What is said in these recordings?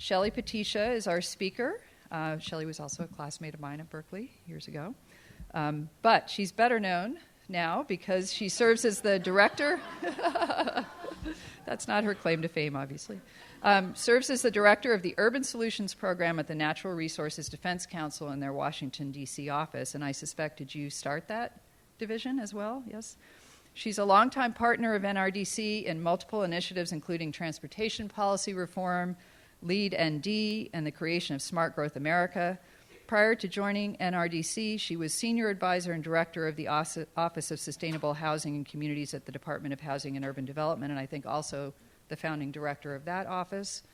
Shelley Poticha is our speaker. Shelley was also a classmate of mine at Berkeley years ago. But she's better known now because she serves as the director. That's not her claim to fame, obviously. Serves as the director of the Urban Solutions Program at the Natural Resources Defense Council in their Washington, D.C. office. And I suspect, did you start that division as well? Yes. She's a longtime partner of NRDC in multiple initiatives, including transportation policy reform, LEAD ND, and the creation of Smart Growth America. Prior to joining NRDC, she was senior advisor and director of the Office of Sustainable Housing and Communities at the Department of Housing and Urban Development, and I think also the founding director of that office.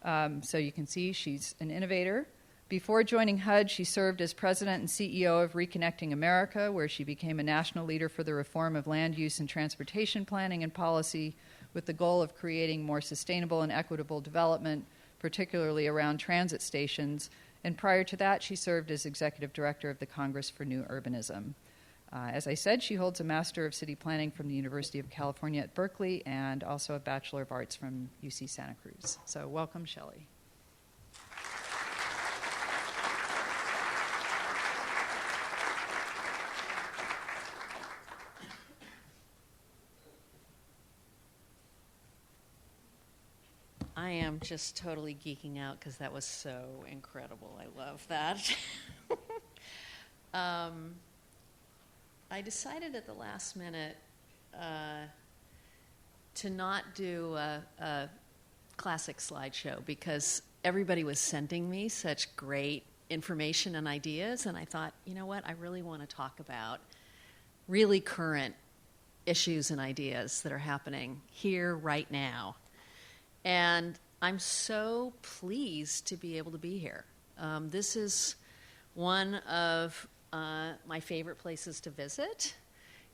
So you can see she's an innovator. Before joining HUD, she served as president and CEO of Reconnecting America, where she became a national leader for the reform of land use and transportation planning and policy with the goal of creating more sustainable and equitable development, particularly around transit stations. And prior to that, she served as executive director of the Congress for New Urbanism. As I said, she holds a Master of City Planning from the University of California at Berkeley and also a Bachelor of Arts from UC Santa Cruz. So welcome, Shelley. I am just totally geeking out because that was so incredible. I love that. I decided at the last minute to not do a classic slideshow because everybody was sending me such great information and ideas, and I thought, you know what, I really want to talk about really current issues and ideas that are happening here right now. And I'm so pleased to be able to be here. This is one of my favorite places to visit.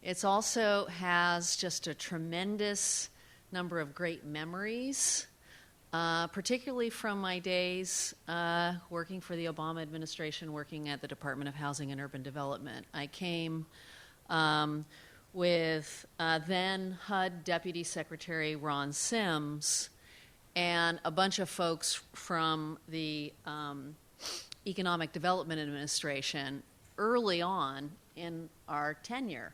It also has just a tremendous number of great memories, particularly from my days working for the Obama administration, working at the Department of Housing and Urban Development. I came with then HUD Deputy Secretary Ron Sims and a bunch of folks from the Economic Development Administration early on in our tenure,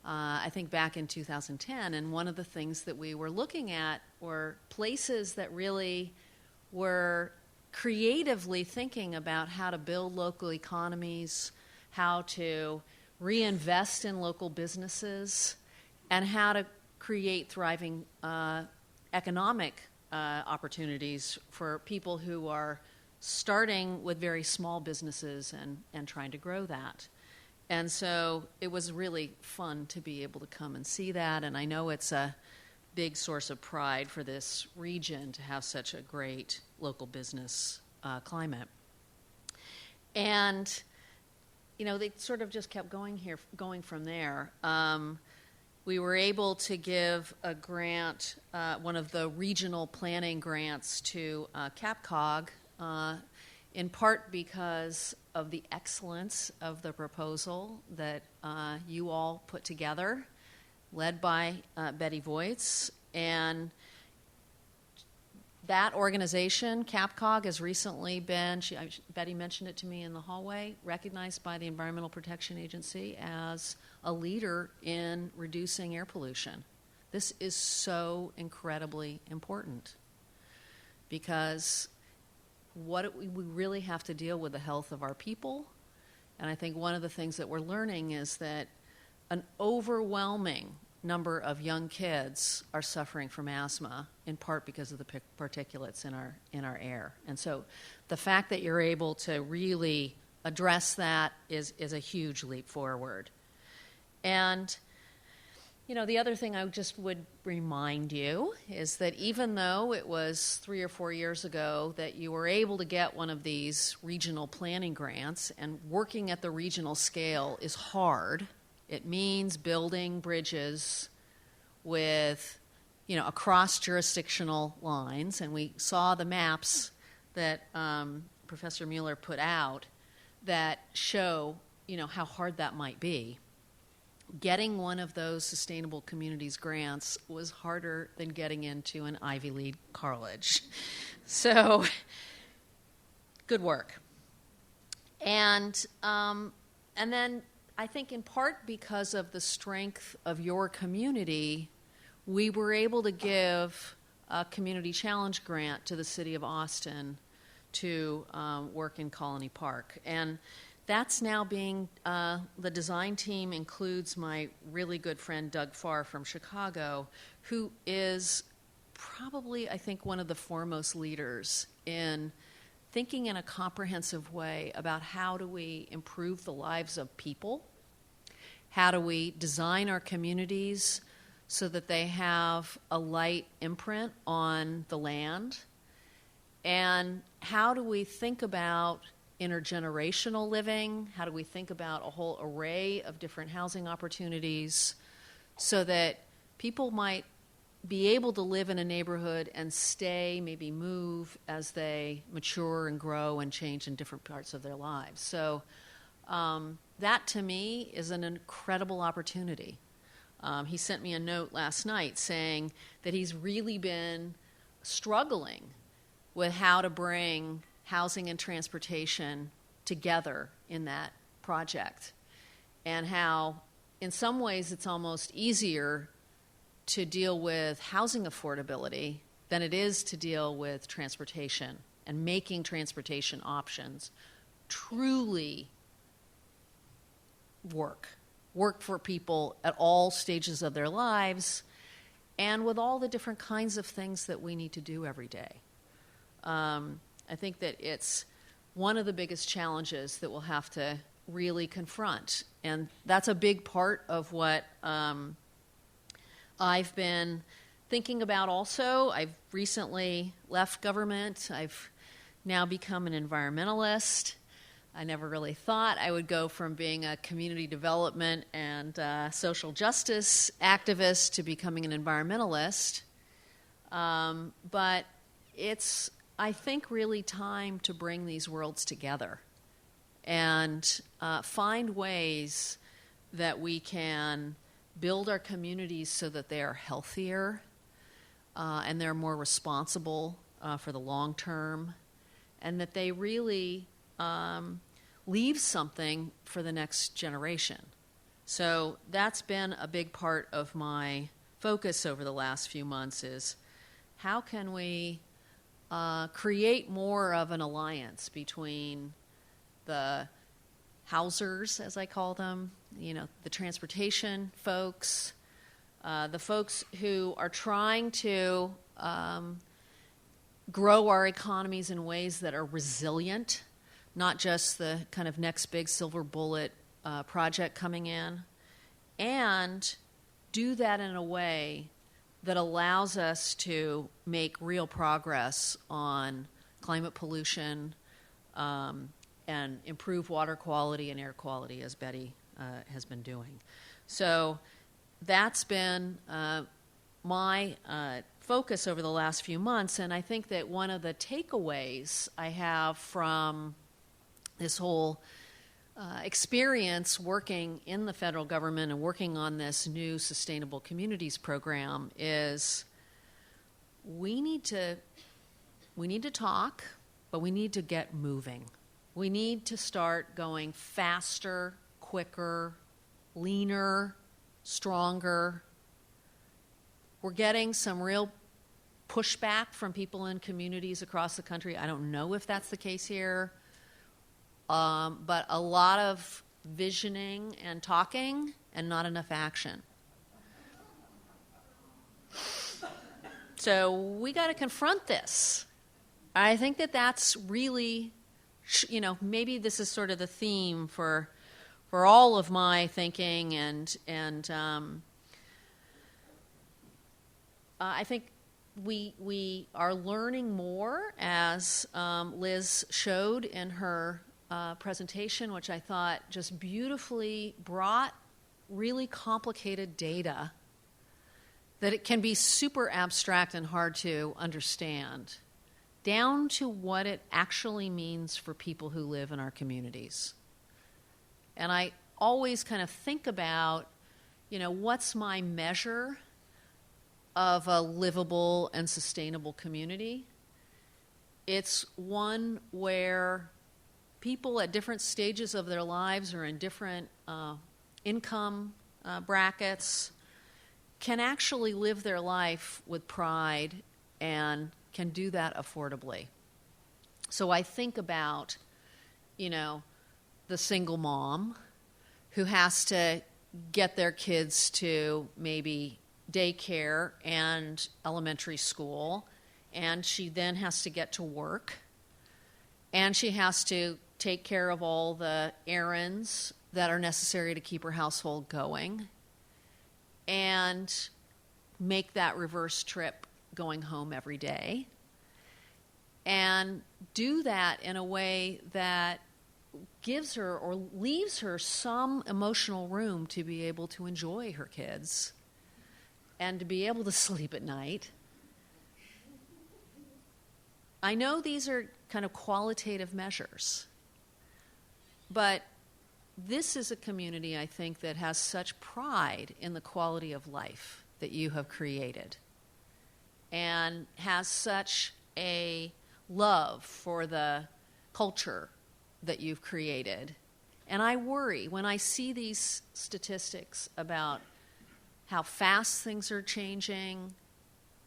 I think back in 2010. And one of the things that we were looking at were places that really were creatively thinking about how to build local economies, how to reinvest in local businesses, and how to create thriving economic opportunities for people who are starting with very small businesses and trying to grow that. And so it was really fun to be able to come and see that, and I know it's a big source of pride for this region to have such a great local business climate. And, you know, they sort of just kept going from there. We were able to give a grant, one of the regional planning grants to CapCog, in part because of the excellence of the proposal that you all put together, led by Betty Voits. And that organization, CapCog, has recently been, Betty mentioned it to me in the hallway, recognized by the Environmental Protection Agency as a leader in reducing air pollution. This is so incredibly important because we really have to deal with the health of our people. And I think one of the things that we're learning is that an overwhelming number of young kids are suffering from asthma, in part because of the particulates in our air. And so the fact that you're able to really address that is a huge leap forward. And, you know, the other thing I just would remind you is that even though it was 3 or 4 years ago that you were able to get one of these regional planning grants, and working at the regional scale is hard. It means building bridges with, you know, across jurisdictional lines, and we saw the maps that Professor Mueller put out that show, you know, how hard that might be. Getting one of those Sustainable Communities grants was harder than getting into an Ivy League college. So good work. And then I think in part because of the strength of your community, we were able to give a community challenge grant to the city of Austin to work in Colony Park. And that's now being, the design team includes my really good friend Doug Farr from Chicago, who is probably, I think, one of the foremost leaders in thinking in a comprehensive way about how do we improve the lives of people, how do we design our communities so that they have a light imprint on the land, and how do we think about intergenerational living, how do we think about a whole array of different housing opportunities so that people might be able to live in a neighborhood and stay, maybe move as they mature and grow and change in different parts of their lives. So that to me is an incredible opportunity. He sent me a note last night saying that he's really been struggling with how to bring housing and transportation together in that project, and how in some ways it's almost easier to deal with housing affordability than it is to deal with transportation and making transportation options truly work for people at all stages of their lives and with all the different kinds of things that we need to do every day. I think that it's one of the biggest challenges that we'll have to really confront. And that's a big part of what I've been thinking about also. I've recently left government. I've now become an environmentalist. I never really thought I would go from being a community development and social justice activist to becoming an environmentalist. But it's, I think, really time to bring these worlds together and find ways that we can build our communities so that they are healthier and they're more responsible for the long term, and that they really leave something for the next generation. So that's been a big part of my focus over the last few months, is how can we create more of an alliance between the housers, as I call them, the transportation folks, the folks who are trying to grow our economies in ways that are resilient, not just the kind of next big silver bullet project coming in, and do that in a way that allows us to make real progress on climate pollution and improve water quality and air quality, as Betty has been doing. So that's been my focus over the last few months, and I think that one of the takeaways I have from this whole experience working in the federal government and working on this new Sustainable Communities program is we need to talk, but we need to get moving. We need to start going faster, quicker, leaner, stronger. We're getting some real pushback from people in communities across the country. I don't know if that's the case here. But a lot of visioning and talking and not enough action. So we got to confront this. I think that that's really, maybe this is sort of the theme for all of my thinking, and I think we are learning more, as Liz showed in her presentation, which I thought just beautifully brought really complicated data that it can be super abstract and hard to understand, down to what it actually means for people who live in our communities. And I always kind of think about, what's my measure of a livable and sustainable community? it's one where people at different stages of their lives or in different income brackets can actually live their life with pride and can do that affordably. So I think about, the single mom who has to get their kids to maybe daycare and elementary school, and she then has to get to work, and she has to take care of all the errands that are necessary to keep her household going, and make that reverse trip going home every day, and do that in a way that gives her or leaves her some emotional room to be able to enjoy her kids and to be able to sleep at night. I know these are kind of qualitative measures, but this is a community, I think, that has such pride in the quality of life that you have created and has such a love for the culture that you've created. And I worry when I see these statistics about how fast things are changing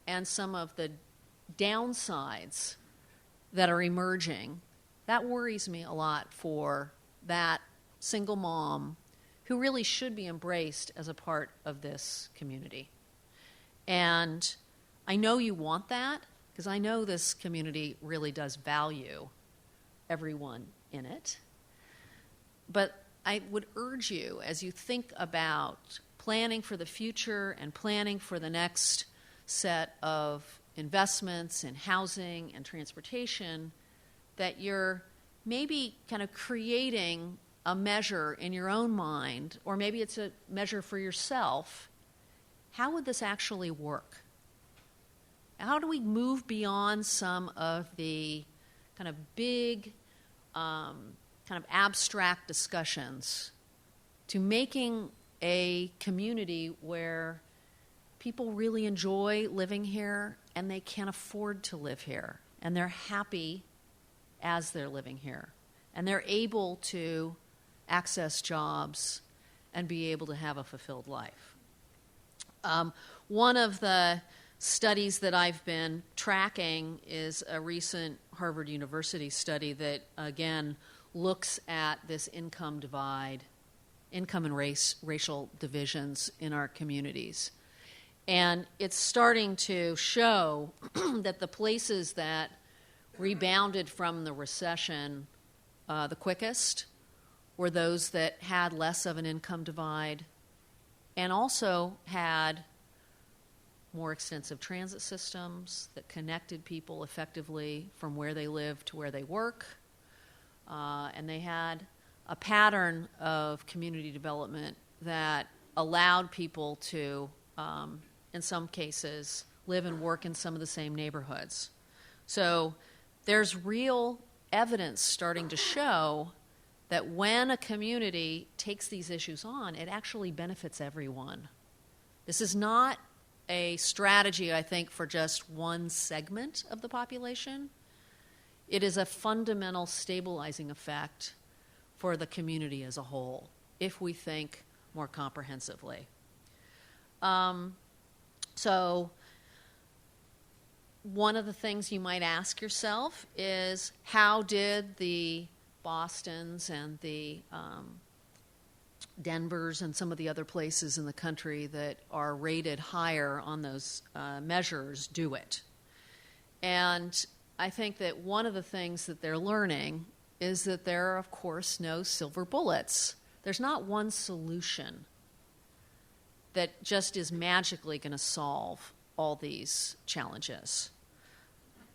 and some of the downsides that are emerging. That worries me a lot for that single mom who really should be embraced as a part of this community. And I know you want that, because I know this community really does value everyone in it. But I would urge you, as you think about planning for the future and planning for the next set of investments in housing and transportation, that you're maybe kind of creating a measure in your own mind, or maybe it's a measure for yourself. How would this actually work? How do we move beyond some of the kind of big, kind of abstract discussions to making a community where people really enjoy living here and they can afford to live here and they're happy as they're living here and they're able to access jobs and be able to have a fulfilled life? One of the studies that I've been tracking is a recent Harvard University study that, again, looks at this income divide, income and racial divisions in our communities. And it's starting to show that the places that rebounded from the recession the quickest were those that had less of an income divide and also had more extensive transit systems that connected people effectively from where they live to where they work. And they had a pattern of community development that allowed people to, in some cases, live and work in some of the same neighborhoods. So there's real evidence starting to show that when a community takes these issues on, it actually benefits everyone. This is not a strategy, I think, for just one segment of the population. It is a fundamental stabilizing effect for the community as a whole, if we think more comprehensively. So one of the things you might ask yourself is, how did the Bostons and the Denvers and some of the other places in the country that are rated higher on those measures do it? And I think that one of the things that they're learning is that there are, of course, no silver bullets. There's not one solution that just is magically going to solve all these challenges.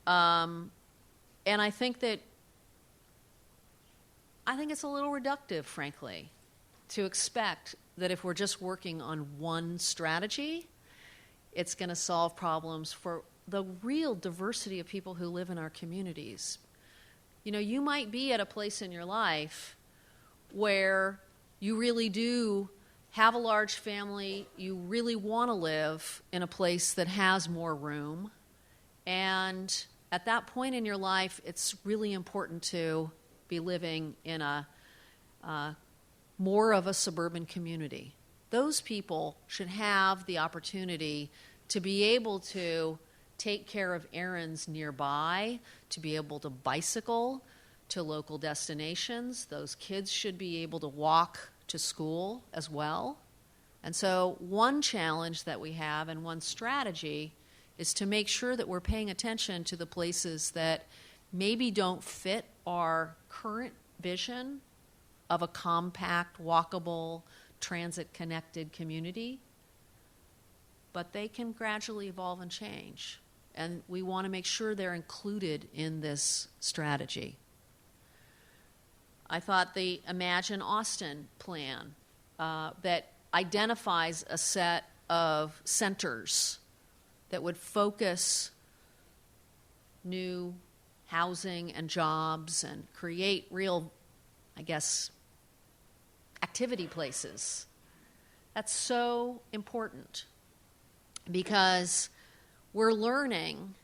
And I think it's a little reductive, frankly, to expect that if we're just working on one strategy, it's going to solve problems for the real diversity of people who live in our communities. You know, you might be at a place in your life where you really do have a large family, you really want to live in a place that has more room, and at that point in your life, it's really important to be living in a more of a suburban community. Those people should have the opportunity to be able to take care of errands nearby, to be able to bicycle to local destinations. Those kids should be able to walk to school as well. And so one challenge that we have and one strategy is to make sure that we're paying attention to the places that maybe don't fit our current vision of a compact, walkable, transit-connected community, but they can gradually evolve and change. And we want to make sure they're included in this strategy. I thought the Imagine Austin plan that identifies a set of centers that would focus new housing and jobs and create real, I guess, activity places. That's so important because we're learning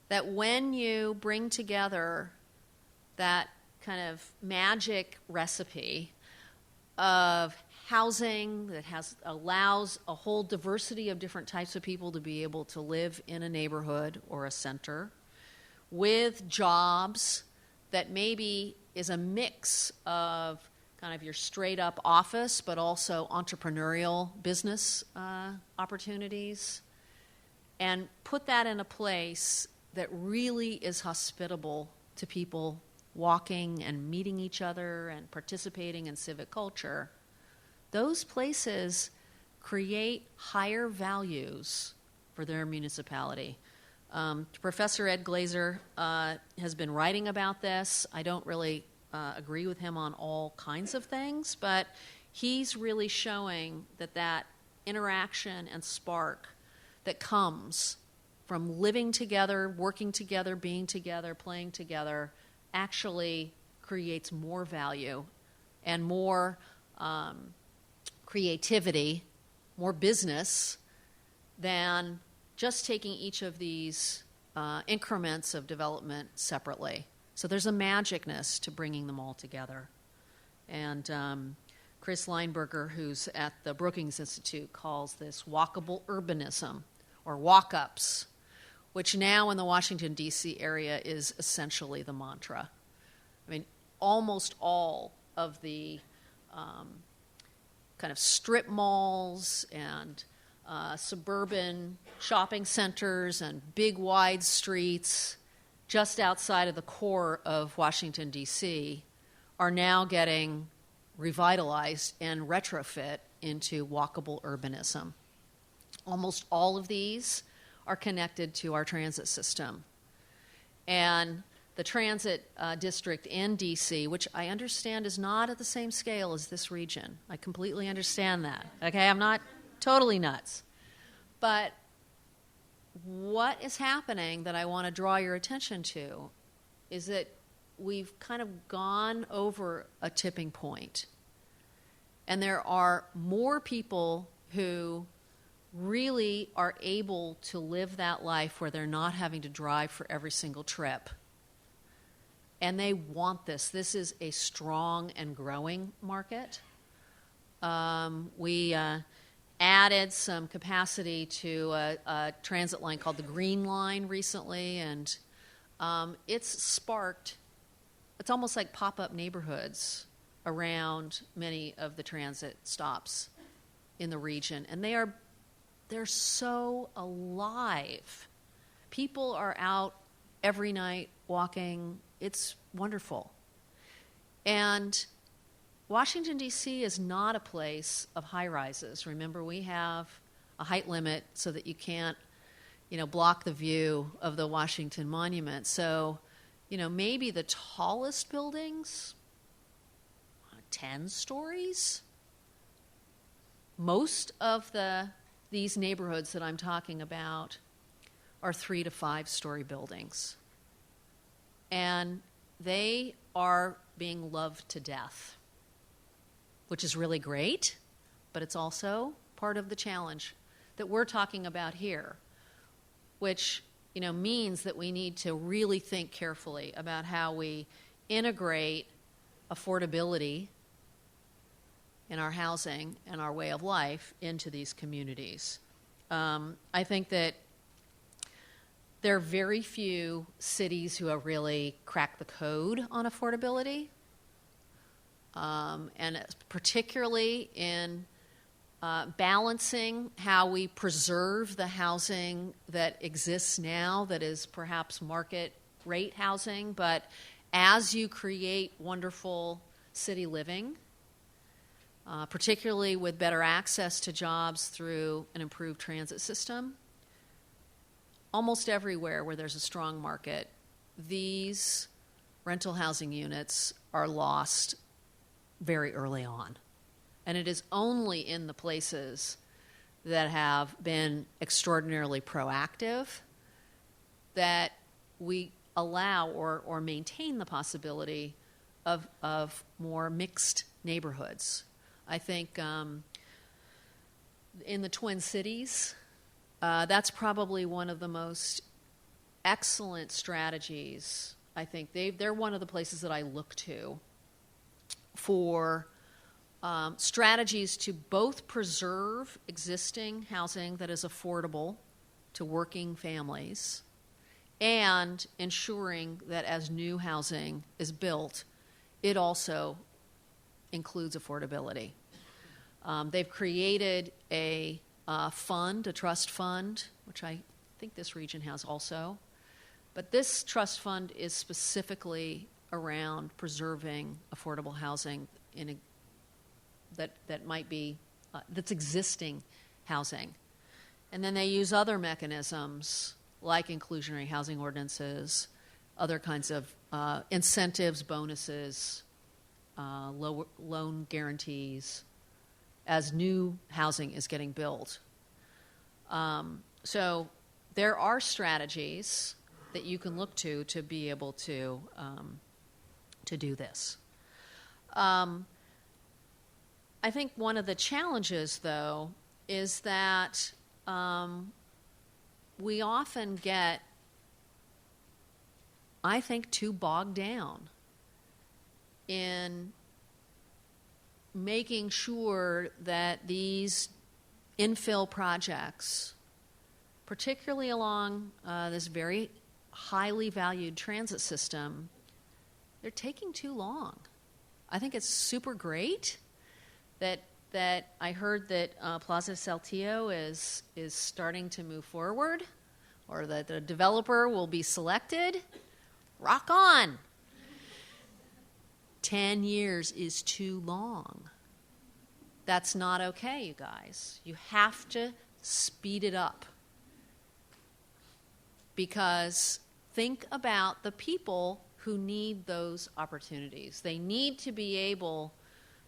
that when you bring together that kind of magic recipe of housing that allows a whole diversity of different types of people to be able to live in a neighborhood or a center, with jobs that maybe is a mix of kind of your straight-up office, but also entrepreneurial business opportunities, and put that in a place that really is hospitable to people walking and meeting each other and participating in civic culture. Those places create higher values for their municipality. Professor Ed Glazer has been writing about this. I don't really agree with him on all kinds of things, but he's really showing that interaction and spark that comes from living together, working together, being together, playing together, actually creates more value and more creativity, more business than just taking each of these increments of development separately. So there's a magicness to bringing them all together. And Chris Lineberger, who's at the Brookings Institute, calls this walkable urbanism, or walk-ups, which now in the Washington, D.C. area is essentially the mantra. I mean, almost all of the kind of strip malls and suburban shopping centers and big wide streets just outside of the core of Washington, D.C. are now getting revitalized and retrofit into walkable urbanism. Almost all of these are connected to our transit system. And the transit district in D.C., which I understand is not at the same scale as this region. I completely understand that. Okay, I'm not totally nuts. But what is happening that I want to draw your attention to is that we've kind of gone over a tipping point. And there are more people who really are able to live that life where they're not having to drive for every single trip. And they want this. This is a strong and growing market. We added some capacity to a transit line called the Green Line recently, and it's sparked, it's almost like pop-up neighborhoods around many of the transit stops in the region. And they're so alive. People are out every night walking. It's wonderful. And Washington, D.C. is not a place of high-rises. Remember, we have a height limit so that you can't, block the view of the Washington Monument. So, maybe the tallest buildings, 10 stories. Most of these neighborhoods that I'm talking about are 3 to 5 story buildings. And they are being loved to death, which is really great, but it's also part of the challenge that we're talking about here, which means that we need to really think carefully about how we integrate affordability in our housing and our way of life into these communities. I think that there are very few cities who have really cracked the code on affordability, and particularly in balancing how we preserve the housing that exists now that is perhaps market rate housing, but as you create wonderful city living, particularly with better access to jobs through an improved transit system, almost everywhere where there's a strong market, these rental housing units are lost very early on. And it is only in the places that have been extraordinarily proactive that we allow or maintain the possibility of more mixed neighborhoods. I think in the Twin Cities, that's probably one of the most excellent strategies. I think they're one of the places that I look to for strategies to both preserve existing housing that is affordable to working families and ensuring that as new housing is built, it also includes affordability. They've created a fund, a trust fund, which I think this region has also. But this trust fund is specifically around preserving affordable housing that might be that's existing housing. And then they use other mechanisms like inclusionary housing ordinances, other kinds of incentives, bonuses, loan guarantees as new housing is getting built. So there are strategies that you can look to be able to do this. I think one of the challenges, though, is that we often get, I think, too bogged down in making sure that these infill projects, particularly along this very highly valued transit system, they're taking too long. I think it's super great that I heard that Plaza Saltillo is starting to move forward, or that the developer will be selected. Rock on. 10 years is too long. That's not okay, you guys. You have to speed it up. Because think about the people who need those opportunities. They need to be able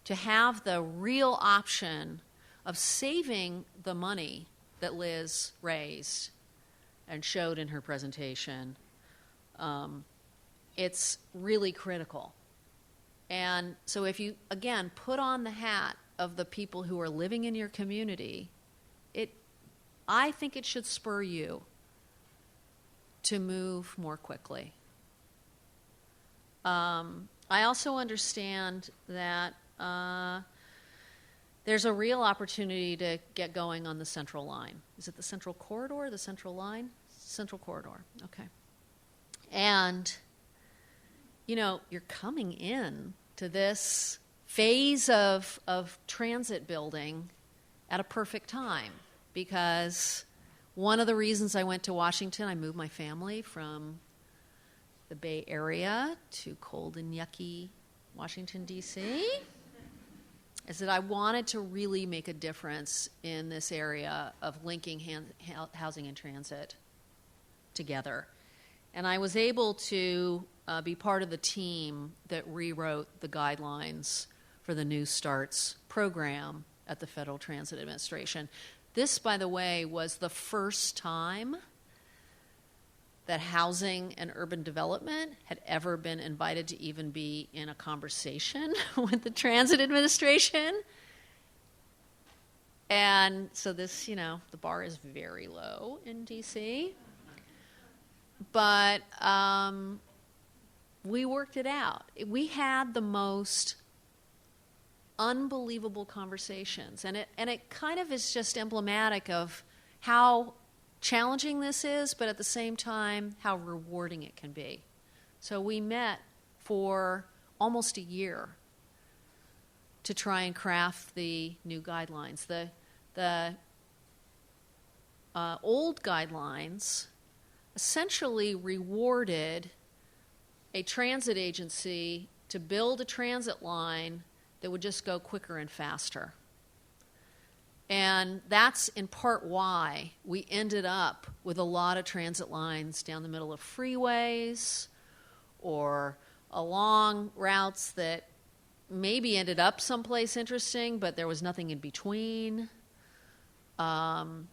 to have the real option of saving the money that Liz raised and showed in her presentation. It's really critical. And so if you, again, put on the hat of the people who are living in your community, I think it should spur you to move more quickly. I also understand that there's a real opportunity to get going on the Central Line. Is it the Central Corridor, the Central Line? Central Corridor, okay. And, you're coming in to this phase of transit building at a perfect time, because one of the reasons I went to Washington, I moved my family from the Bay Area to cold and yucky Washington, D.C., is that I wanted to really make a difference in this area of linking housing and transit together. And I was able to be part of the team that rewrote the guidelines for the New Starts program at the Federal Transit Administration. This, by the way, was the first time that housing and urban development had ever been invited to even be in a conversation with the Transit Administration. And so this, the bar is very low in D.C. but we worked it out. We had the most unbelievable conversations, and it kind of is just emblematic of how challenging this is, but at the same time how rewarding it can be. So we met for almost a year to try and craft the new guidelines. The old guidelines essentially rewarded a transit agency to build a transit line that would just go quicker and faster. And that's in part why we ended up with a lot of transit lines down the middle of freeways or along routes that maybe ended up someplace interesting, but there was nothing in between. And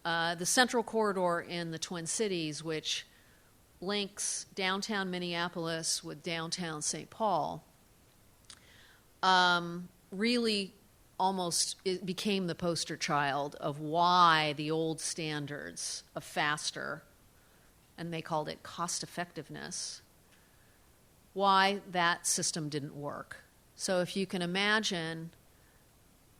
the Central Corridor in the Twin Cities, which links downtown Minneapolis with downtown St. Paul, really almost it became the poster child of why the old standards of faster, and they called it cost effectiveness, why that system didn't work. So if you can imagine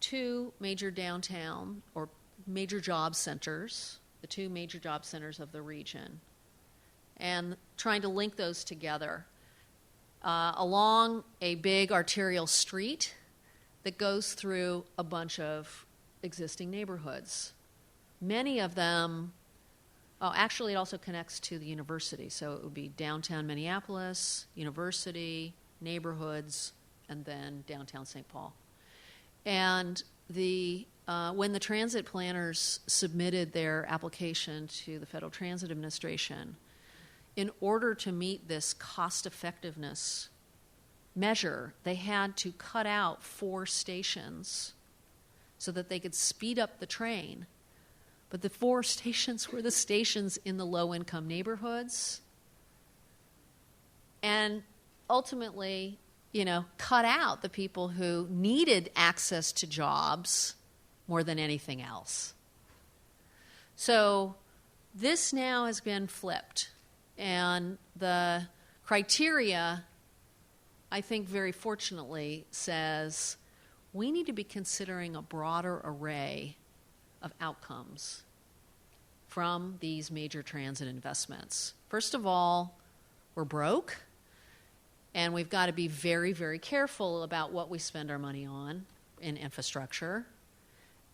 two major downtown or major job centers, the two major job centers of the region, and trying to link those together along a big arterial street that goes through a bunch of existing neighborhoods. Many of them, actually it also connects to the university, so it would be downtown Minneapolis, university, neighborhoods, and then downtown St. Paul. And when the transit planners submitted their application to the Federal Transit Administration, in order to meet this cost-effectiveness measure, they had to cut out 4 stations so that they could speed up the train. But the 4 stations were the stations in the low-income neighborhoods, and ultimately, cut out the people who needed access to jobs more than anything else. So this now has been flipped, and the criteria, I think very fortunately, says we need to be considering a broader array of outcomes from these major transit investments. First of all, we're broke, and we've got to be very, very careful about what we spend our money on in infrastructure.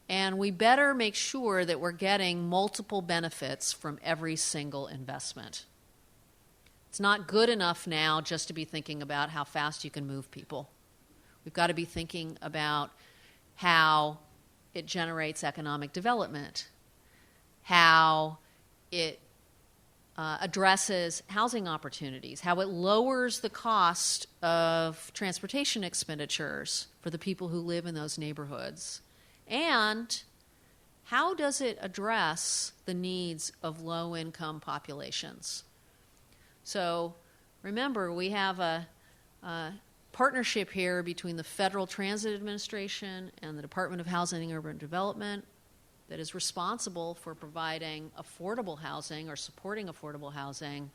And we better make sure that we're getting multiple benefits from every single investment. It's not good enough now just to be thinking about how fast you can move people. We've got to be thinking about how it generates economic development, how it addresses housing opportunities, how it lowers the cost of transportation expenditures for the people who live in those neighborhoods, and how does it address the needs of low-income populations. So remember, we have a partnership here between the Federal Transit Administration and the Department of Housing and Urban Development that is responsible for providing affordable housing or supporting affordable housing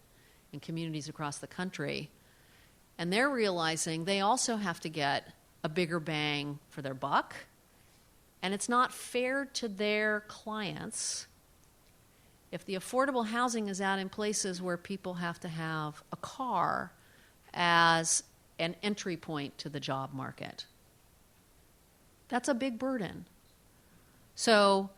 in communities across the country. And they're realizing they also have to get a bigger bang for their buck. And it's not fair to their clients if the affordable housing is out in places where people have to have a car as an entry point to the job market. That's a big burden. So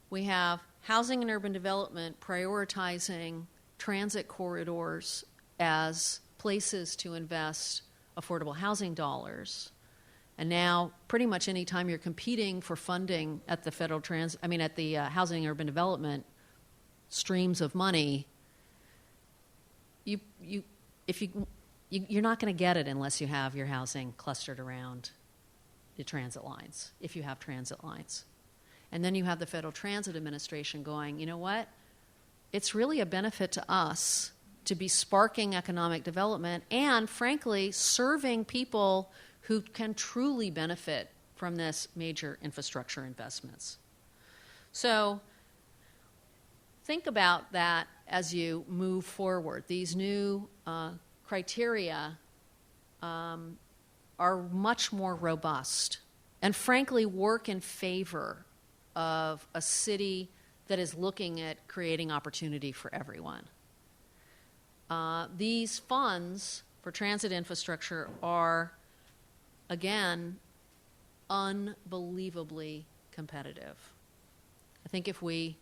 we have housing and urban development prioritizing transit corridors as places to invest affordable housing dollars. And now, pretty much any time you're competing for funding at the housing and urban development streams of money, you're not going to get it unless you have your housing clustered around the transit lines, if you have transit lines. And then you have the Federal Transit Administration going, you know what? It's really a benefit to us to be sparking economic development and, frankly, serving people who can truly benefit from this major infrastructure investments. So think about that as you move forward. These new criteria are much more robust and frankly work in favor of a city that is looking at creating opportunity for everyone. These funds for transit infrastructure are, again, unbelievably competitive. I think if we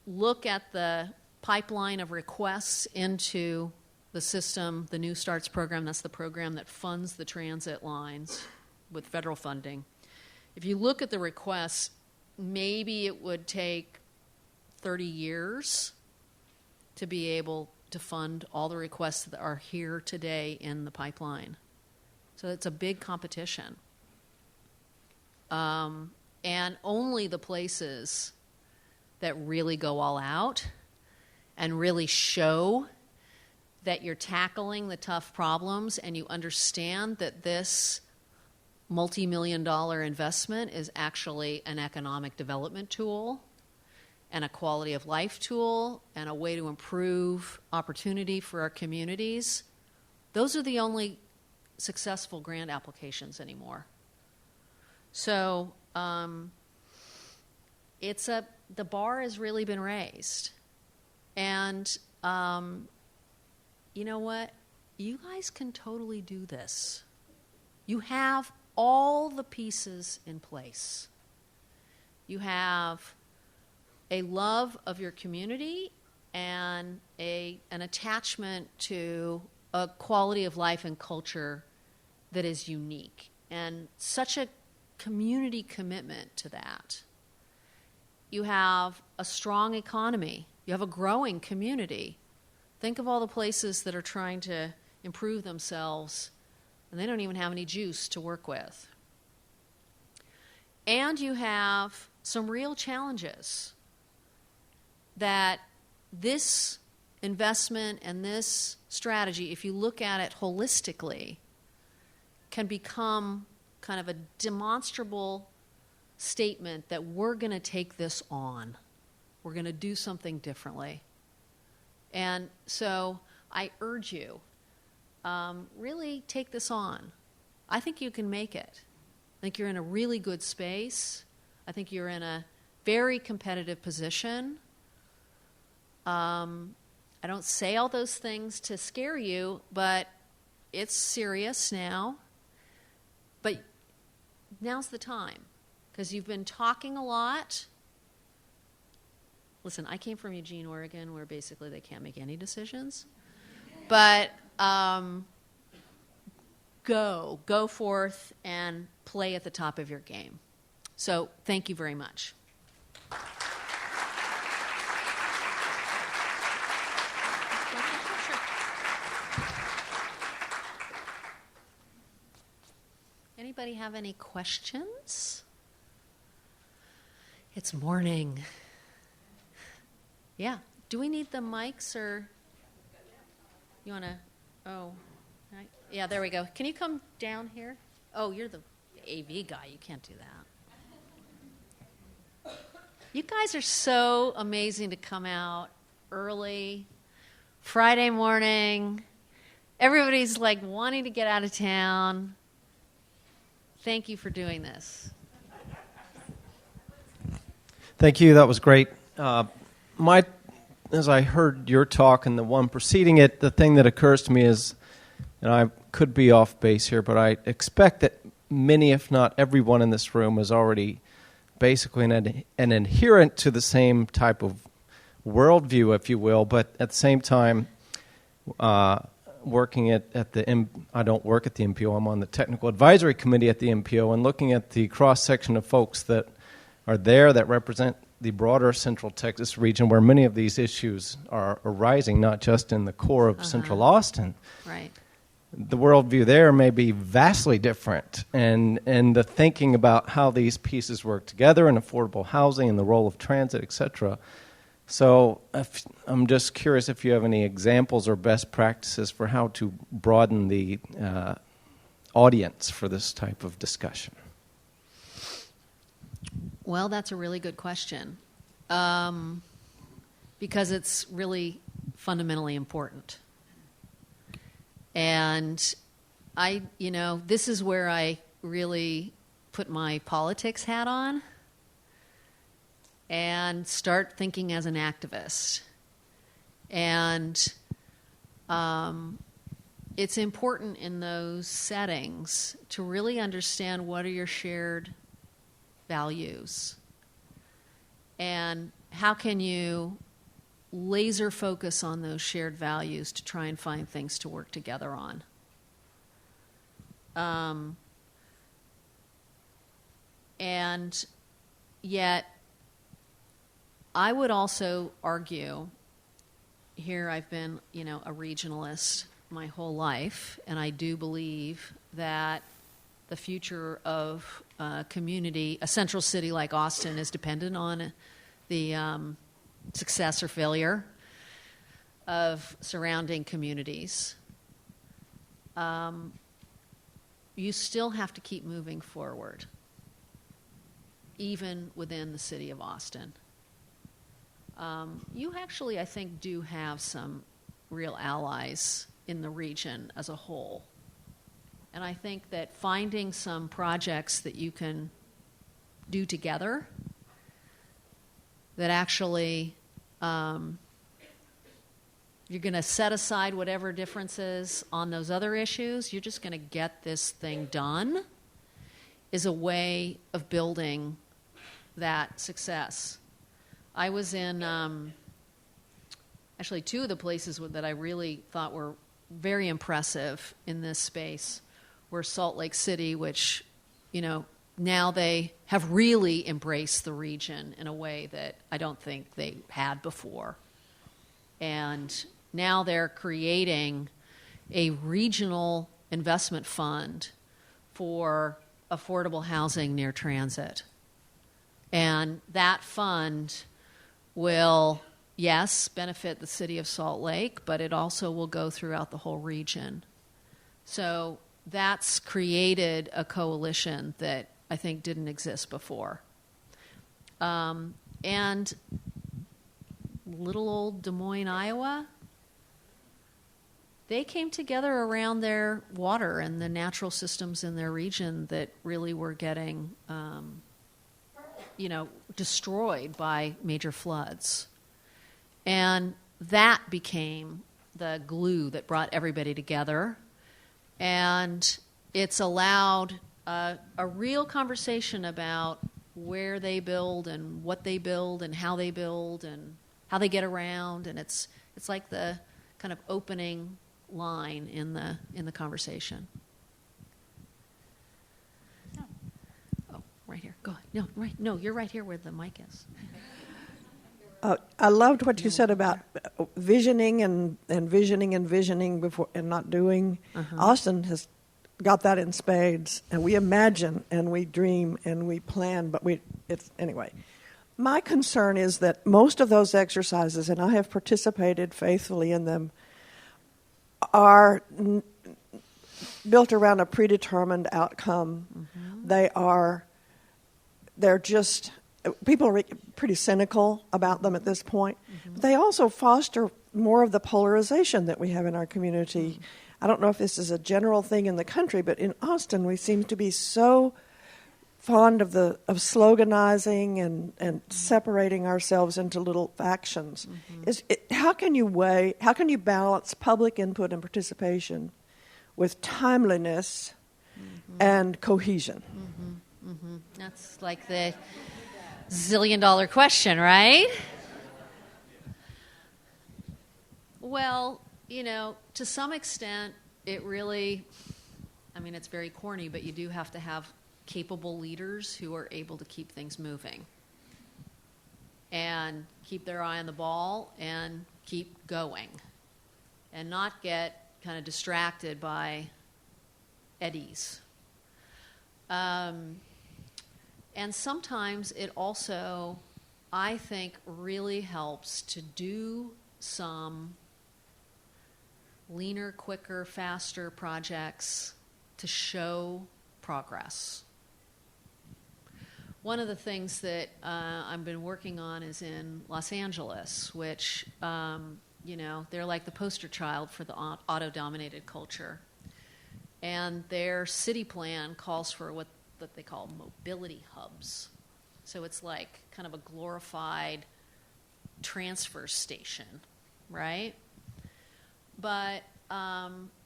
look at the pipeline of requests into the system, the New Starts program, that's the program that funds the transit lines with federal funding. If you look at the requests, maybe it would take 30 years to be able to fund all the requests that are here today in the pipeline. So it's a big competition. And only the places that really go all out and really show that you're tackling the tough problems and you understand that this multi-million-dollar investment is actually an economic development tool and a quality of life tool and a way to improve opportunity for our communities. Those are the only successful grant applications anymore. So the bar has really been raised. And you know what? You guys can totally do this. You have all the pieces in place. You have a love of your community and an attachment to a quality of life and culture that is unique, and such a community commitment to that. You have a strong economy. You have a growing community. Think of all the places that are trying to improve themselves, and they don't even have any juice to work with. And you have some real challenges that this investment and this strategy, if you look at it holistically, can become kind of a demonstrable statement that we're going to take this on. We're going to do something differently. And so I urge you, really take this on. I think you can make it. I think you're in a really good space. I think you're in a very competitive position. I don't say all those things to scare you, but it's serious now. But now's the time, because you've been talking a lot. Listen, I came from Eugene, Oregon, where basically they can't make any decisions. But go forth and play at the top of your game. So thank you very much. Anybody have any questions? It's morning. Yeah. Do we need the mics, or you want to? Oh, right. Yeah, there we go. Can you come down here? Oh, you're the AV guy. You can't do that. You guys are so amazing to come out early, Friday morning. Everybody's like wanting to get out of town. Thank you for doing this. Thank you. That was great. As I heard your talk and the one preceding it, the thing that occurs to me is, and I could be off base here, but I expect that many, if not everyone in this room, is already basically an adherent to the same type of worldview, if you will, but at the same time, working at I don't work at the MPO, I'm on the technical advisory committee at the MPO, and looking at the cross-section of folks that are there that represent the broader Central Texas region, where many of these issues are arising, not just in the core of Central Austin. Right. The worldview there may be vastly different, and the thinking about how these pieces work together, and affordable housing and the role of transit, etc. So I'm just curious if you have any examples or best practices for how to broaden the audience for this type of discussion. Well, that's a really good question. Because it's really fundamentally important. And this is where I really put my politics hat on and start thinking as an activist. And it's important in those settings to really understand what are your shared values and how can you laser focus on those shared values to try and find things to work together on. And yet, I would also argue, here I've been, a regionalist my whole life, and I do believe that the future of community, a central city like Austin, is dependent on the success or failure of surrounding communities. You still have to keep moving forward, even within the city of Austin. You actually, I think, do have some real allies in the region as a whole. And I think that finding some projects that you can do together that actually you're going to set aside whatever differences on those other issues, you're just going to get this thing done, is a way of building that success. I was in actually two of the places that I really thought were very impressive in this space were Salt Lake City, which, now they have really embraced the region in a way that I don't think they had before. And now they're creating a regional investment fund for affordable housing near transit. And that fund will, yes, benefit the city of Salt Lake, but it also will go throughout the whole region. So that's created a coalition that I think didn't exist before. And little old Des Moines, Iowa, they came together around their water and the natural systems in their region that really were getting, destroyed by major floods. And that became the glue that brought everybody together. And it's allowed a real conversation about where they build and what they build and how they get around. And it's like the kind of opening line in the conversation. Oh, right here. Go ahead. No, you're right here where the mic is. I loved what you said about visioning and visioning before and not doing. Uh-huh. Austin has got that in spades, and we imagine and we dream and we plan, but anyway. My concern is that most of those exercises, and I have participated faithfully in them, are built around a predetermined outcome. Mm-hmm. They're just, people are pretty cynical about them at this point. Mm-hmm. But they also foster more of the polarization that we have in our community. Mm-hmm. I don't know if this is a general thing in the country, but in Austin we seem to be so fond of sloganizing and separating ourselves into little factions. Mm-hmm. How can you balance public input and participation with timeliness mm-hmm. and cohesion? Mm-hmm. Mm-hmm. That's like the zillion-dollar question, right? Well, to some extent, it really, it's very corny, but you do have to have capable leaders who are able to keep things moving and keep their eye on the ball and keep going and not get kind of distracted by eddies. And sometimes it also, I think, really helps to do some leaner, quicker, faster projects to show progress. one of the things that I've been working on is in Los Angeles, which, they're like the poster child for the auto-dominated culture. And their city plan calls for what they call mobility hubs. So it's like kind of a glorified transfer station, right? But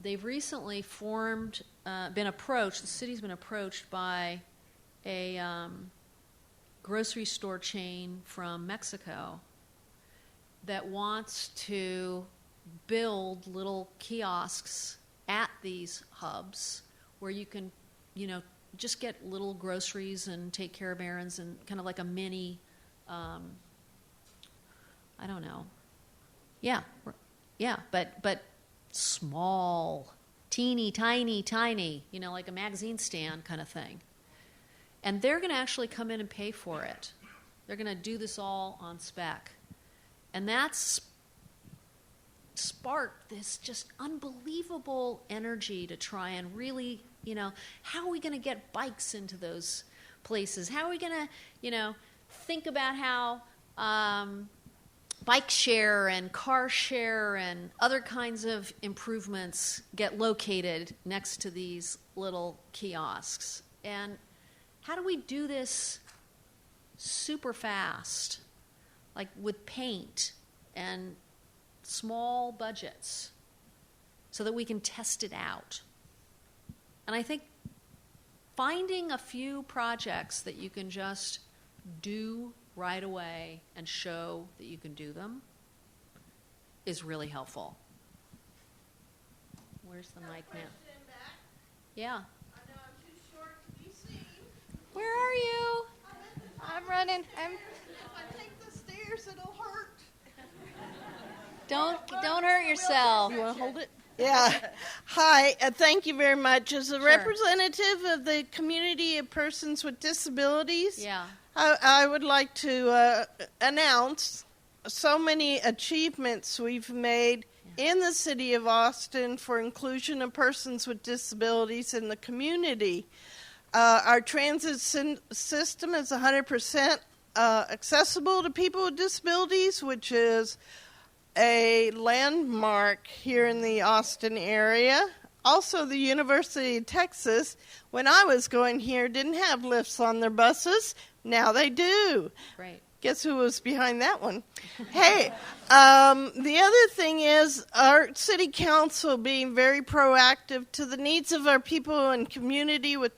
they've recently the city's been approached by a grocery store chain from Mexico that wants to build little kiosks at these hubs where you can, just get little groceries and take care of errands and kind of like a mini, I don't know. Yeah, but small, teeny, tiny, like a magazine stand kind of thing. And they're going to actually come in and pay for it. They're going to do this all on spec. And that's sparked this just unbelievable energy to try and really, how are we going to get bikes into those places? How are we going to, think about how bike share and car share and other kinds of improvements get located next to these little kiosks? And how do we do this super fast, like with paint and small budgets, so that we can test it out? And I think finding a few projects that you can just do right away and show that you can do them is really helpful. Where's the mic now? Yeah. I know I'm too short to be seen. Where are you? I'm running. If I take the stairs, it'll hurt. Don't hurt yourself. You want to hold it? Yeah. Hi. Thank you very much. As a Sure. representative of the community of persons with disabilities, Yeah. I would like to announce so many achievements we've made in the city of Austin for inclusion of persons with disabilities in the community. Our transit system is 100% accessible to people with disabilities, which is a landmark here in the Austin area. Also, the University of Texas, when I was going here, didn't have lifts on their buses. Now they do. Great. Guess who was behind that one? Hey, the other thing is our city council being very proactive to the needs of our people and community with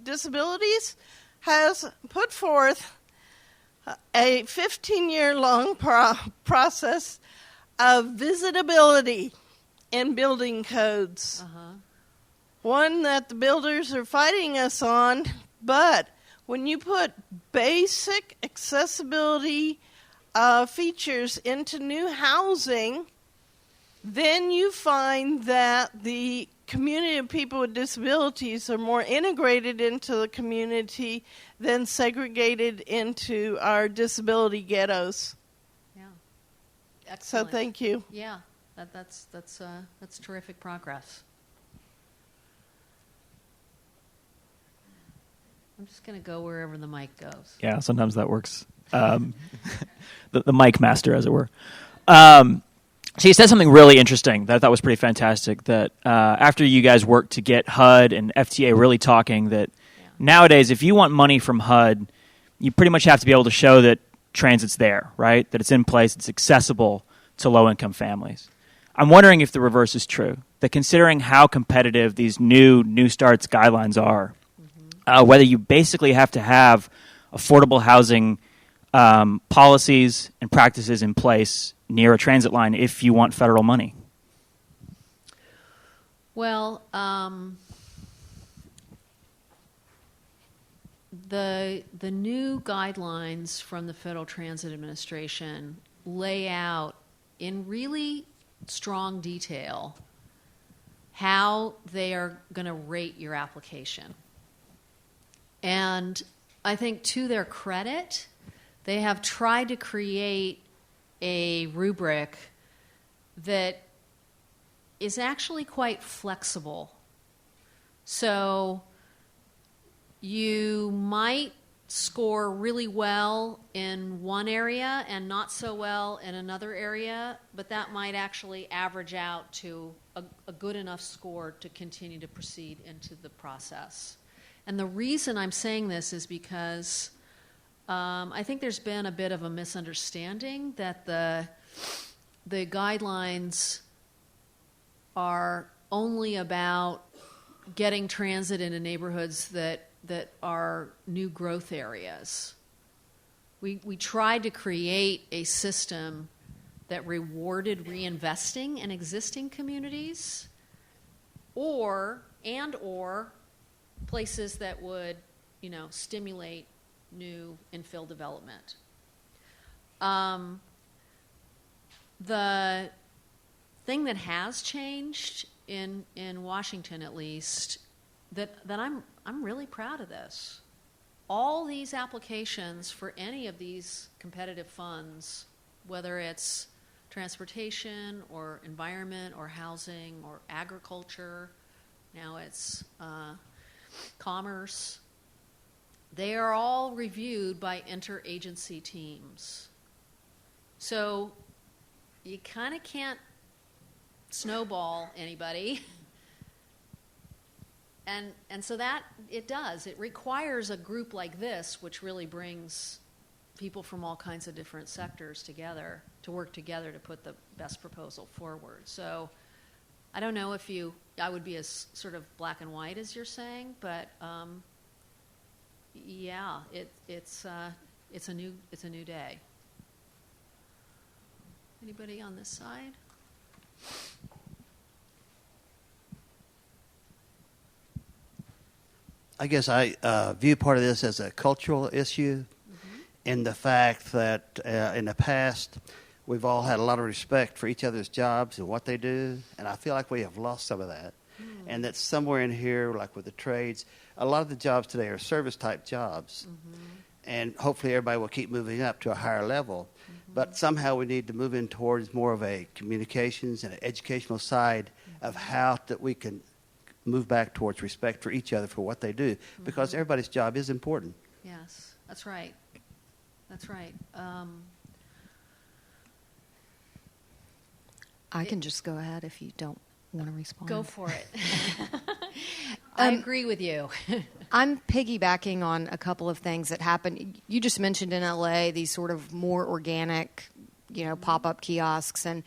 disabilities has put forth a 15-year-long process of visitability in building codes. Uh-huh. One that the builders are fighting us on, but when you put basic accessibility features into new housing, then you find that the community of people with disabilities are more integrated into the community than segregated into our disability ghettos. Yeah. So Excellent. thank you. Yeah. That's terrific progress. I'm just going to go wherever the mic goes. Yeah, sometimes that works. The mic master, as it were. So you said something really interesting that I thought was pretty fantastic, that after you guys worked to get HUD and FTA really talking, that nowadays if you want money from HUD, you pretty much have to be able to show that transit's there, right? That it's in place, it's accessible to low-income families. I'm wondering if the reverse is true, that considering how competitive these new starts guidelines are, whether you basically have to have affordable housing policies and practices in place near a transit line if you want federal money. Well, the new guidelines from the Federal Transit Administration lay out in really strong detail how they are going to rate your application. And I think to their credit, they have tried to create a rubric that is actually quite flexible. So you might score really well in one area and not so well in another area, but that might actually average out to a good enough score to continue to proceed into the process. And the reason I'm saying this is because I think there's been a bit of a misunderstanding that the guidelines are only about getting transit into neighborhoods that are new growth areas. We tried to create a system that rewarded reinvesting in existing communities or places that would, stimulate new infill development. The thing that has changed in Washington, at least, that I'm really proud of this. All these applications for any of these competitive funds, whether it's transportation or environment or housing or agriculture, now it's commerce, they are all reviewed by interagency teams. So you kind of can't snowball anybody. And so that it does. It requires a group like this, which really brings people from all kinds of different sectors together to work together to put the best proposal forward. So I don't know if I would be as sort of black and white as you're saying, but yeah, it's a new day. Anybody on this side? I guess I view part of this as a cultural issue, in the fact that in the past we've all had a lot of respect for each other's jobs and what they do, and I feel like we have lost some of that. And that somewhere in here, like with the trades, a lot of the jobs today are service-type jobs, and hopefully everybody will keep moving up to a higher level. But somehow we need to move in towards more of a communications and an educational side of how that we can move back towards respect for each other for what they do, because everybody's job is important. Yes, that's right. That's right. I can just go ahead if you don't want to respond. Go for it. I agree with you. I'm piggybacking on a couple of things that happened. You just mentioned in LA these sort of more organic, pop-up kiosks. And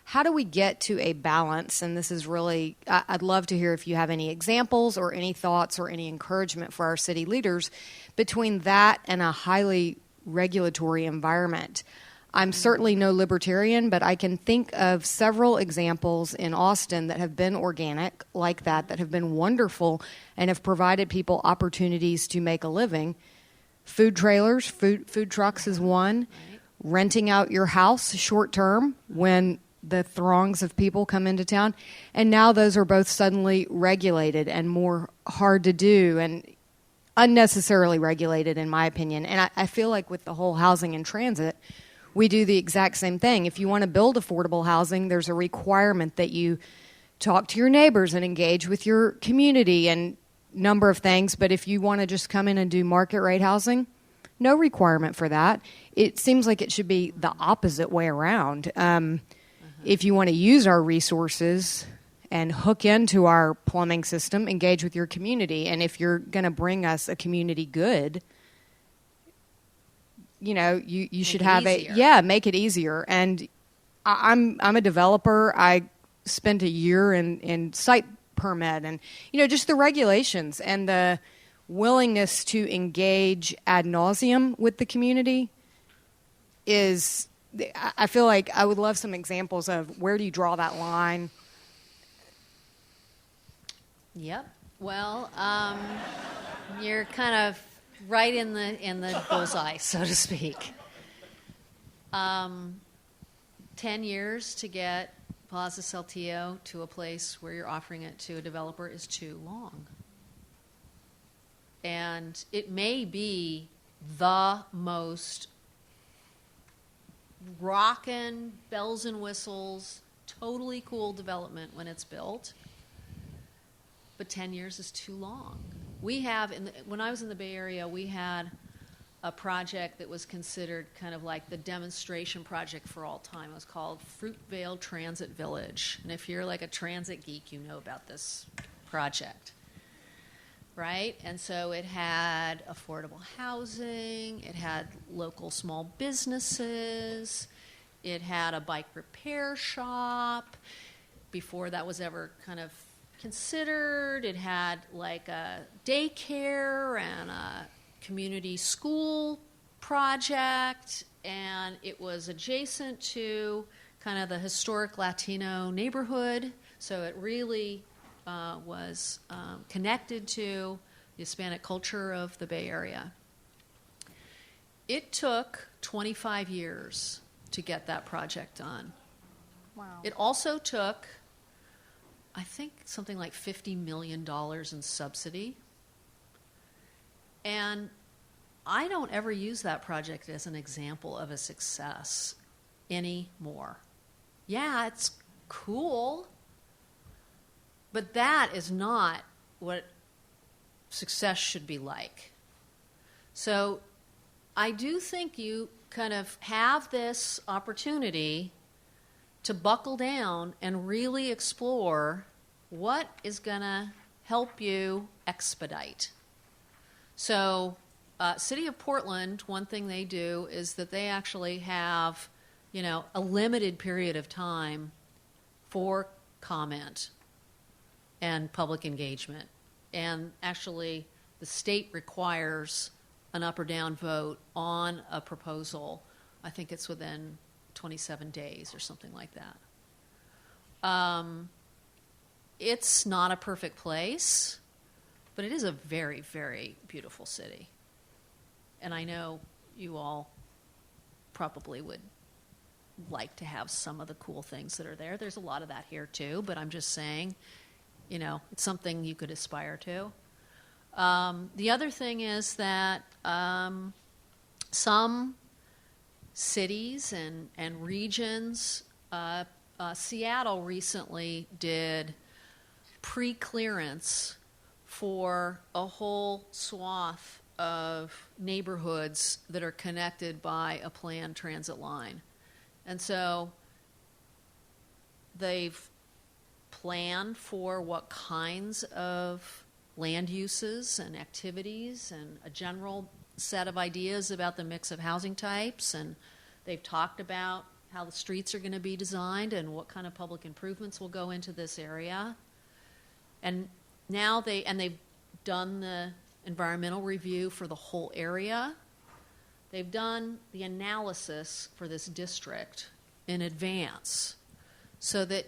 how do we get to a balance? And this is really, I'd love to hear if you have any examples or any thoughts or any encouragement for our city leaders between that and a highly regulatory environment. I'm certainly no libertarian, but I can think of several examples in Austin that have been organic like that have been wonderful and have provided people opportunities to make a living. Food trailers, food trucks is one. Right. Renting out your house short term when the throngs of people come into town. And now those are both suddenly regulated and more hard to do and unnecessarily regulated, in my opinion. And I feel like with the whole housing and transit, we do the exact same thing. If you want to build affordable housing, there's a requirement that you talk to your neighbors and engage with your community and number of things. But if you want to just come in and do market rate housing, no requirement for that. It seems like it should be the opposite way around. If you want to use our resources and hook into our plumbing system, engage with your community. And if you're going to bring us a community good, you should have make it easier. And I'm a developer. I spent a year in site permit and, just the regulations and the willingness to engage ad nauseum with the community is, I feel like I would love some examples of where do you draw that line? Yep. Well, you're kind of right in the bullseye, so to speak. 10 years to get Plaza Saltillo to a place where you're offering it to a developer is too long. And it may be the most rockin', bells and whistles, totally cool development when it's built, but 10 years is too long. We have, when I was in the Bay Area, we had a project that was considered kind of like the demonstration project for all time. It was called Fruitvale Transit Village. And if you're like a transit geek, you know about this project, right? And so it had affordable housing, it had local small businesses, it had a bike repair shop. Before that was ever kind of considered, it had like a daycare and a community school project, and it was adjacent to kind of the historic Latino neighborhood, so it really was connected to the Hispanic culture of the Bay Area. It took 25 years to get that project done. Wow. It also took, I think, something like $50 million in subsidy. And I don't ever use that project as an example of a success anymore. Yeah, it's cool, but that is not what success should be like. So I do think you kind of have this opportunity to buckle down and really explore what is going to help you expedite. So, City of Portland, one thing they do is that they actually have, a limited period of time for comment and public engagement. And actually, the state requires an up or down vote on a proposal. I think it's within 27 days or something like that. It's not a perfect place, but it is a very, very beautiful city. And I know you all probably would like to have some of the cool things that are there. There's a lot of that here too, but I'm just saying, it's something you could aspire to. The other thing is that some cities and regions, Seattle recently did pre-clearance for a whole swath of neighborhoods that are connected by a planned transit line. And so they've planned for what kinds of land uses and activities and a general set of ideas about the mix of housing types, and they've talked about how the streets are going to be designed and what kind of public improvements will go into this area. And now they've done the environmental review for the whole area. They've done the analysis for this district in advance so that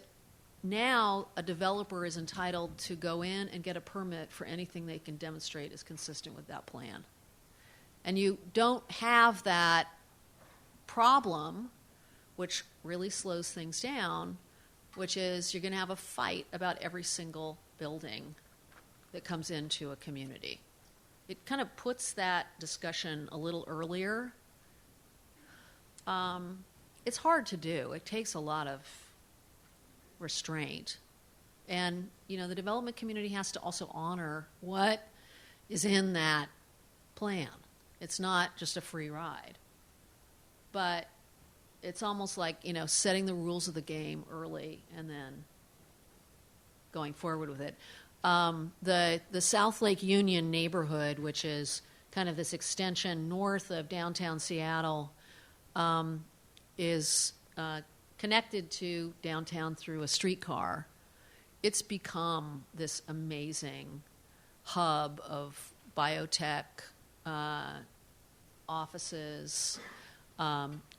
now a developer is entitled to go in and get a permit for anything they can demonstrate is consistent with that plan. And you don't have that problem, which really slows things down, which is you're going to have a fight about every single building that comes into a community. It kind of puts that discussion a little earlier. It's hard to do. It takes a lot of restraint. And, the development community has to also honor what is in that plan. It's not just a free ride. But it's almost like, setting the rules of the game early and then going forward with it. The South Lake Union neighborhood, which is kind of this extension north of downtown Seattle, is connected to downtown through a streetcar. It's become this amazing hub of biotech offices,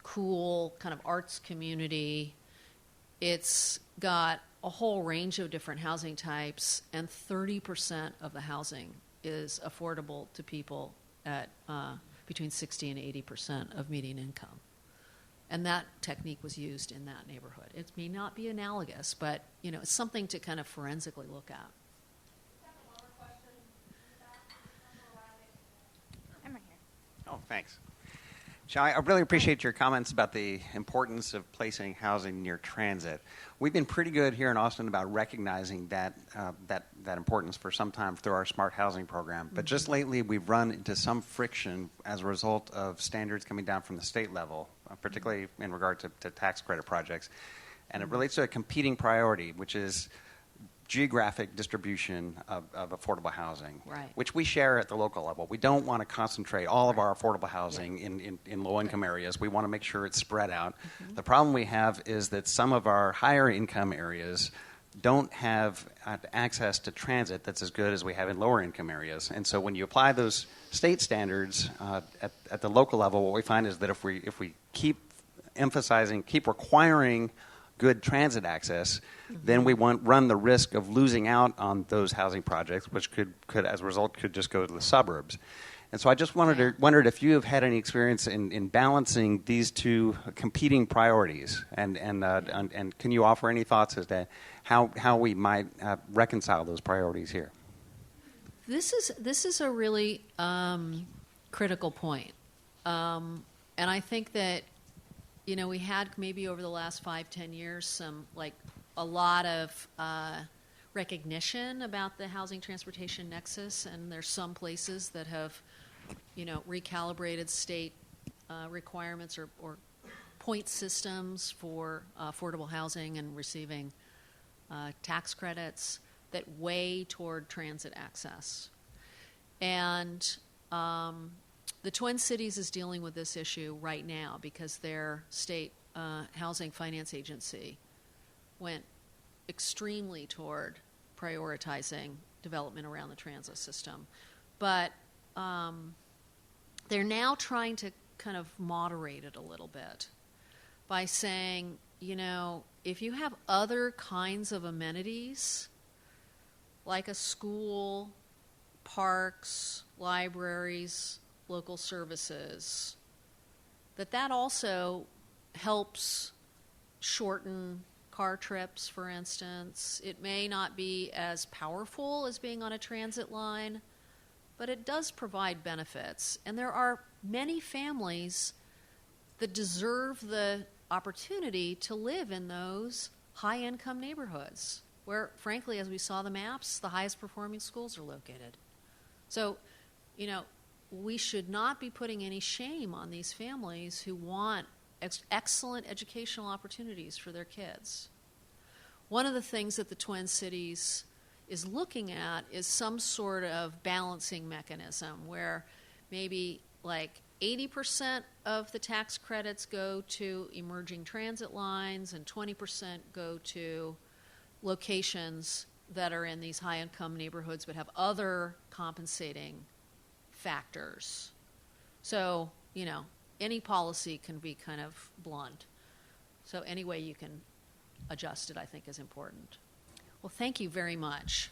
cool kind of arts community. It's got a whole range of different housing types, and 30% of the housing is affordable to people at between 60 and 80% of median income. And that technique was used in that neighborhood. It may not be analogous, but it's something to kind of forensically look at. I'm right here. Oh, thanks. Shelley, I really appreciate your comments about the importance of placing housing near transit. We've been pretty good here in Austin about recognizing that importance for some time through our smart housing program. But just lately, we've run into some friction as a result of standards coming down from the state level, particularly in regard to tax credit projects. And it relates to a competing priority, which is geographic distribution of affordable housing, right, which we share at the local level. We don't want to concentrate all of our affordable housing in low-income areas. We want to make sure it's spread out. The problem we have is that some of our higher-income areas don't have access to transit that's as good as we have in lower-income areas. And so when you apply those state standards at the local level, what we find is that if we keep emphasizing, keep requiring good transit access, then we run the risk of losing out on those housing projects, which could as a result, could just go to the suburbs. And so I just wondered if you have had any experience in balancing these two competing priorities, and can you offer any thoughts as to how we might reconcile those priorities here? This is a really critical point, and I think that we had maybe over the last 5-10 years a lot of recognition about the housing transportation nexus, and there's some places that have recalibrated state requirements or point systems for affordable housing and receiving tax credits that weigh toward transit access. And the Twin Cities is dealing with this issue right now because their state housing finance agency went extremely toward prioritizing development around the transit system. But they're now trying to kind of moderate it a little bit by saying, if you have other kinds of amenities, like a school, parks, libraries, local services, that also helps shorten car trips, for instance. It may not be as powerful as being on a transit line, but it does provide benefits. And there are many families that deserve the opportunity to live in those high-income neighborhoods where, frankly, as we saw the maps, the highest performing schools are located. So, we should not be putting any shame on these families who want excellent educational opportunities for their kids. One of the things that the Twin Cities is looking at is some sort of balancing mechanism where maybe 80% of the tax credits go to emerging transit lines and 20% go to locations that are in these high-income neighborhoods but have other compensating factors. So, any policy can be kind of blunt. So any way you can adjust it, I think, is important. Well, thank you very much.